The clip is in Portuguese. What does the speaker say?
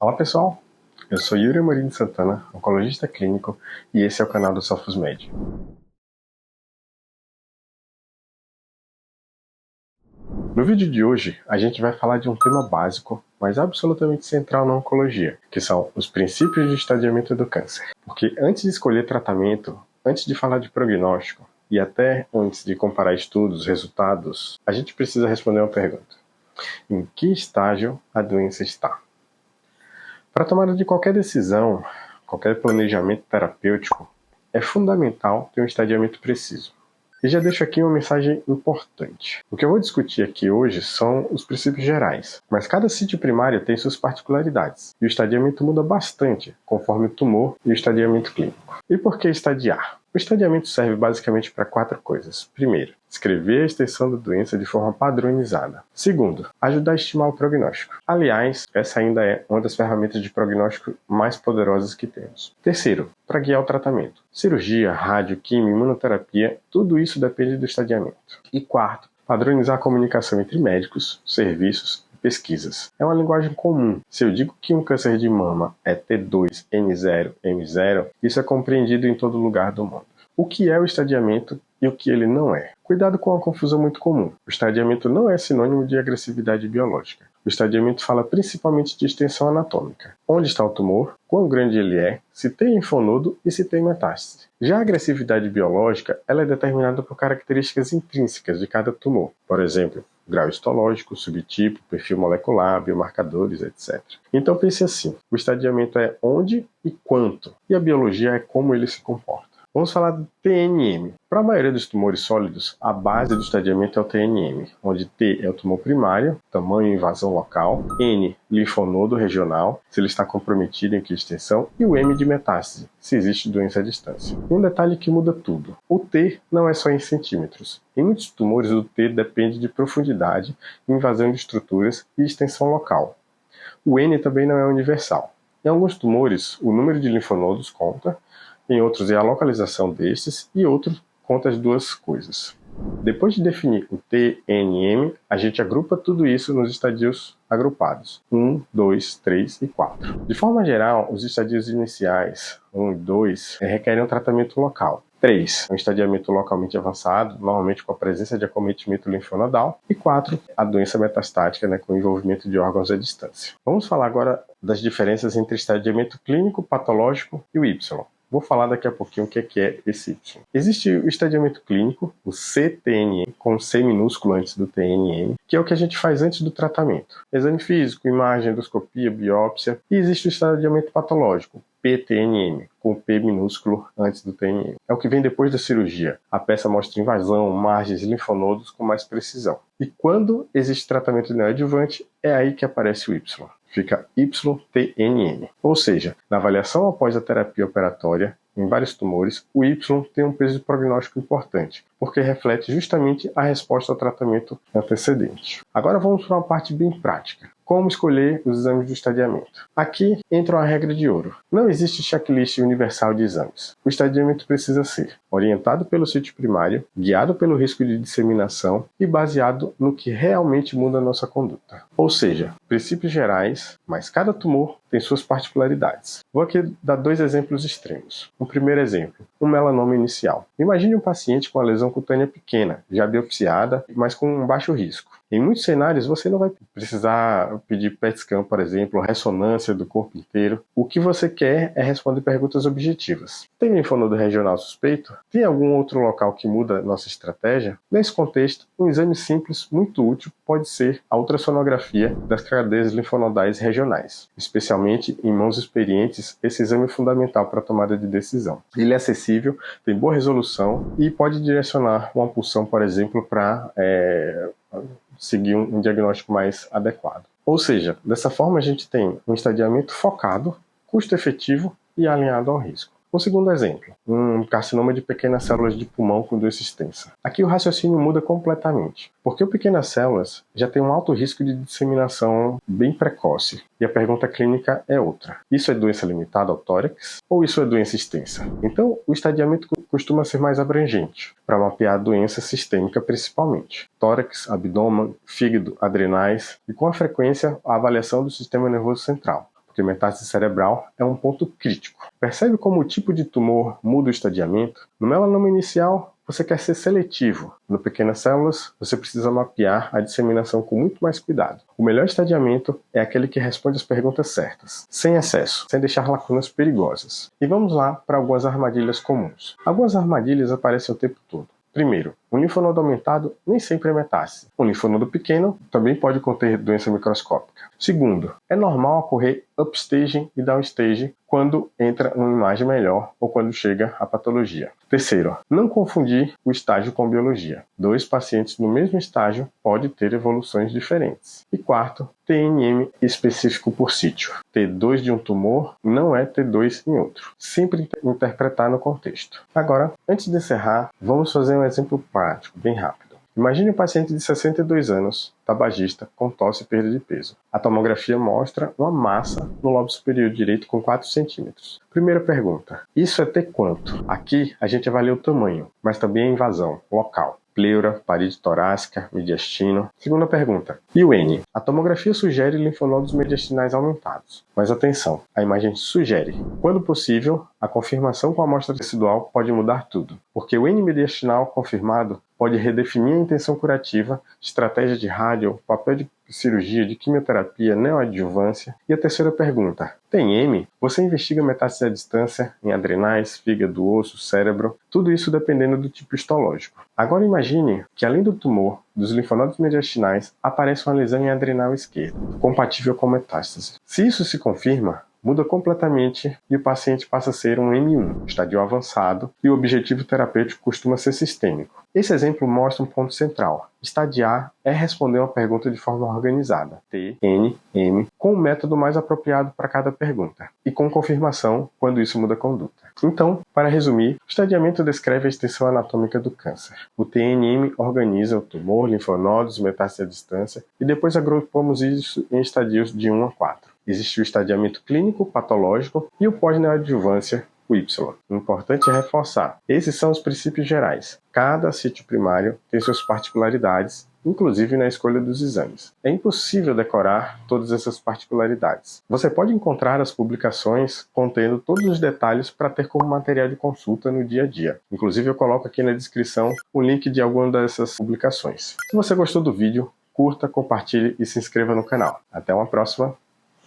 Olá pessoal, eu sou Yuri Amorim de Santana, oncologista clínico, e esse é o canal do SofosMed. No vídeo de hoje, a gente vai falar de um tema básico, mas absolutamente central na oncologia, que são os princípios de estadiamento do câncer. Porque antes de escolher tratamento, antes de falar de prognóstico, e até antes de comparar estudos, resultados, a gente precisa responder uma pergunta. Em que estágio a doença está? Para a tomada de qualquer decisão, qualquer planejamento terapêutico, é fundamental ter um estadiamento preciso. E já deixo aqui uma mensagem importante. O que eu vou discutir aqui hoje são os princípios gerais, mas cada sítio primário tem suas particularidades, e o estadiamento muda bastante conforme o tumor e o estadiamento clínico. E por que estadiar? O estadiamento serve basicamente para 4 coisas. Primeiro, descrever a extensão da doença de forma padronizada. Segundo, ajudar a estimar o prognóstico. Aliás, essa ainda é uma das ferramentas de prognóstico mais poderosas que temos. Terceiro, para guiar o tratamento. Cirurgia, rádio, quimio, imunoterapia, tudo isso depende do estadiamento. E quarto, padronizar a comunicação entre médicos, serviços e pesquisas. É uma linguagem comum. Se eu digo que um câncer de mama é T2, N0, M0, isso é compreendido em todo lugar do mundo. O que é o estadiamento e o que ele não é? Cuidado com uma confusão muito comum. O estadiamento não é sinônimo de agressividade biológica. O estadiamento fala principalmente de extensão anatômica. Onde está o tumor, quão grande ele é, se tem linfonodo e se tem metástase. Já a agressividade biológica, ela é determinada por características intrínsecas de cada tumor. Por exemplo, grau histológico, subtipo, perfil molecular, biomarcadores, etc. Então pense assim, o estadiamento é onde e quanto, e a biologia é como ele se comporta. Vamos falar do TNM. Para a maioria dos tumores sólidos, a base do estadiamento é o TNM, onde T é o tumor primário, tamanho e invasão local, N, linfonodo regional, se ele está comprometido em que extensão, e o M de metástase, se existe doença à distância. E um detalhe que muda tudo, o T não é só em centímetros. Em muitos tumores, o T depende de profundidade, invasão de estruturas e extensão local. O N também não é universal. Em alguns tumores, o número de linfonodos conta, em outros é a localização destes, e outros conta as duas coisas. Depois de definir o TNM, a gente agrupa tudo isso nos estadios agrupados, 1, 2, 3 e 4. De forma geral, os estadios iniciais, 1 e 2, requerem um tratamento local. 3, um estadiamento localmente avançado, normalmente com a presença de acometimento linfonodal. E 4, a doença metastática, com envolvimento de órgãos à distância. Vamos falar agora das diferenças entre estadiamento clínico, patológico e o Y. Vou falar daqui a pouquinho o que é esse Y. Existe o estadiamento clínico, o CTNM, com C minúsculo antes do TNM, que é o que a gente faz antes do tratamento. Exame físico, imagem, endoscopia, biópsia. E existe o estadiamento patológico, PTNM, com P minúsculo antes do TNM. É o que vem depois da cirurgia. A peça mostra invasão, margens e linfonodos com mais precisão. E quando existe tratamento neoadjuvante, é aí que aparece o Y. Fica YTNM. Ou seja, na avaliação após a terapia operatória, em vários tumores, o Y tem um peso prognóstico importante, porque reflete justamente a resposta ao tratamento antecedente. Agora vamos para uma parte bem prática. Como escolher os exames do estadiamento? Aqui entra uma regra de ouro. Não existe checklist universal de exames. O estadiamento precisa ser orientado pelo sítio primário, guiado pelo risco de disseminação e baseado no que realmente muda a nossa conduta. Ou seja, princípios gerais, mas cada tumor tem suas particularidades. Vou aqui dar 2 exemplos extremos. Um primeiro exemplo, um melanoma inicial. Imagine um paciente com uma lesão cutânea pequena, já biopsiada, mas com um baixo risco. Em muitos cenários, você não vai precisar pedir PET scan, por exemplo, ressonância do corpo inteiro. O que você quer é responder perguntas objetivas. Tem linfonodo regional suspeito? Tem algum outro local que muda nossa estratégia? Nesse contexto, um exame simples, muito útil, pode ser a ultrassonografia das cadeias linfonodais regionais. Especialmente em mãos experientes, esse exame é fundamental para a tomada de decisão. Ele é acessível, tem boa resolução e pode direcionar uma pulsão, por exemplo, para seguir um diagnóstico mais adequado. Ou seja, dessa forma a gente tem um estadiamento focado, custo efetivo e alinhado ao risco. Um segundo exemplo, um carcinoma de pequenas células de pulmão com doença extensa. Aqui o raciocínio muda completamente, porque o pequenas células já tem um alto risco de disseminação bem precoce, e a pergunta clínica é outra. Isso é doença limitada ao tórax ou isso é doença extensa? Então, o estadiamento costuma ser mais abrangente, para mapear a doença sistêmica principalmente. Tórax, abdômen, fígado, adrenais e com a frequência a avaliação do sistema nervoso central. porque metástase cerebral é um ponto crítico. Percebe como o tipo de tumor muda o estadiamento? No melanoma inicial, você quer ser seletivo. No pequenas células, você precisa mapear a disseminação com muito mais cuidado. O melhor estadiamento é aquele que responde as perguntas certas, sem excesso, sem deixar lacunas perigosas. E vamos lá para algumas armadilhas comuns. Algumas armadilhas aparecem o tempo todo. Primeiro, um linfonodo aumentado nem sempre é metástase. Um linfonodo pequeno também pode conter doença microscópica. Segundo, é normal ocorrer upstaging e downstaging quando entra uma imagem melhor ou quando chega a patologia. Terceiro, não confundir o estágio com biologia. 2 pacientes no mesmo estágio podem ter evoluções diferentes. E quarto, TNM específico por sítio. T2 de um tumor não é T2 em outro. Sempre interpretar no contexto. Agora, antes de encerrar, vamos fazer um exemplo prático, bem rápido. Imagine um paciente de 62 anos, tabagista, com tosse e perda de peso. A tomografia mostra uma massa no lobo superior direito com 4 centímetros. Primeira pergunta, isso é T quanto? Aqui a gente avalia o tamanho, mas também a invasão local. Pleura, parede torácica, mediastino. Segunda pergunta, e o N? A tomografia sugere linfonodos mediastinais aumentados. Mas atenção, a imagem sugere. Quando possível, a confirmação com a amostra tecidual pode mudar tudo, porque o N mediastinal confirmado pode redefinir a intenção curativa, estratégia de rádio, papel de cirurgia, de quimioterapia, neoadjuvância. E a terceira pergunta, tem M? Você investiga metástase à distância em adrenais, fígado, osso, cérebro, tudo isso dependendo do tipo histológico. Agora imagine que além do tumor, dos linfonodos mediastinais, aparece uma lesão em adrenal esquerda, compatível com metástase. Se isso se confirma, muda completamente e o paciente passa a ser um M1, estadio avançado, e o objetivo terapêutico costuma ser sistêmico. Esse exemplo mostra um ponto central. Estadiar é responder uma pergunta de forma organizada, T, N, M, com o método mais apropriado para cada pergunta, e com confirmação quando isso muda a conduta. Então, para resumir, o estadiamento descreve a extensão anatômica do câncer. O TNM organiza o tumor, linfonodos, metástase à distância, e depois agrupamos isso em estadios de 1 a 4. Existe o estadiamento clínico, patológico e o pós-neoadjuvância, o Y. Importante é reforçar, esses são os princípios gerais. Cada sítio primário tem suas particularidades, inclusive na escolha dos exames. É impossível decorar todas essas particularidades. Você pode encontrar as publicações contendo todos os detalhes para ter como material de consulta no dia a dia. Inclusive eu coloco aqui na descrição o link de alguma dessas publicações. Se você gostou do vídeo, curta, compartilhe e se inscreva no canal. Até uma próxima!